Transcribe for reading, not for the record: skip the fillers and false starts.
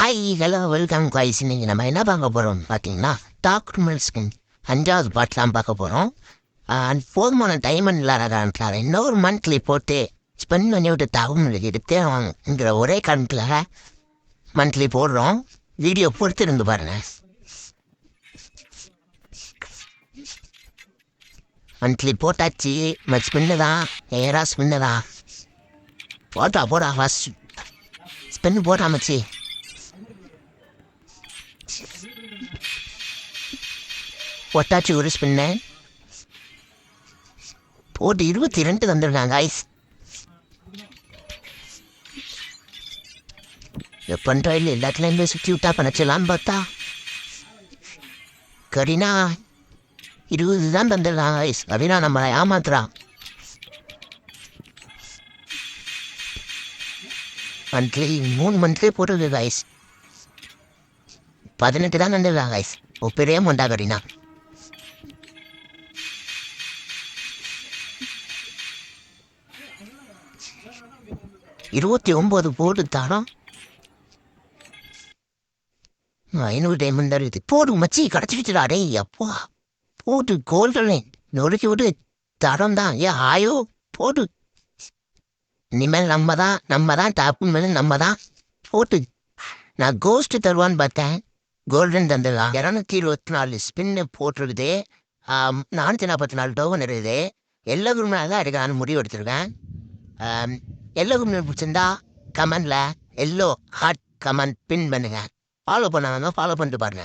Hi hello welcome guys. இன்னைக்கு நம்ம என்ன பார்க்க போகிறோம் பார்த்தீங்கன்னா, டாக்டர் மில் ஸ்கின் 5வது பாட்டெலாம் பார்க்க போகிறோம். போதுமான டைமண்ட் இல்லாத இன்னொரு மந்த்லி போட்டு ஸ்பெண்ட் பண்ணி விட்டு தகவல் எடுத்துங்கிற ஒரே கணக்கில் மந்த்லி போடுறோம். வீடியோ பொறுத்திருந்து பாருங்க. மந்த்லி போட்டாச்சு. ஸ்பின்னு தான் ஏரா ஸ்பின்னு தான் போட்டா ஃபஸ்ட் ஸ்பென்னு போட்டாமச்சு. ஒட்டாச்சு ஒரு ஸ்பின்ன போட்டு 22 தந்துருக்காங்க ஐஸ். எப்போ இல்லை எல்லாத்துலேயுமே சுற்றி விட்டா பண்ணச்சலான்னு பார்த்தா கரீனா 20 தான் தந்துருக்காங்க ஐஸ். கரீனா நம்மளை ஏமாத்துறான். மந்த்லி 3 மந்த்லி போட்டுருக்கு ஐஸ். 18 தான் தந்துருக்காங்க ஐஸ். ஒப்பரே மொண்டா கரீனா. 29 போட்டு தரோம். 500 டைமண்ட் தான் இருக்குது. போடு மச்சி கிடச்சிக்கிச்சுடா. டே அப்பா போட்டு கோல்டன் நொறுக்கி விட்டு தரம் தான். ஆயோ போட்டு இனிமேல் நம்ம தான் டாப்பு மேலே நம்ம தான் போட்டு. நான் கோஸ்ட்டு தருவான்னு பார்த்தேன். கோல்டன் தந்துடலாம். 224 ஸ்பின்னு போட்டிருக்குது. 444 டோவன் இருக்குது. எல்லா குருமே தான் இருக்கான்னு முடிவு எடுத்திருக்கேன். எல்லா குருமே பிடிச்சிருந்தா கமெண்டில் எல்லோ ஹார்ட் கமெண்ட் பின் பண்ணுங்க. ஃபாலோ பண்ணாமல் ஃபாலோ பண்ணிட்டு பாருங்க.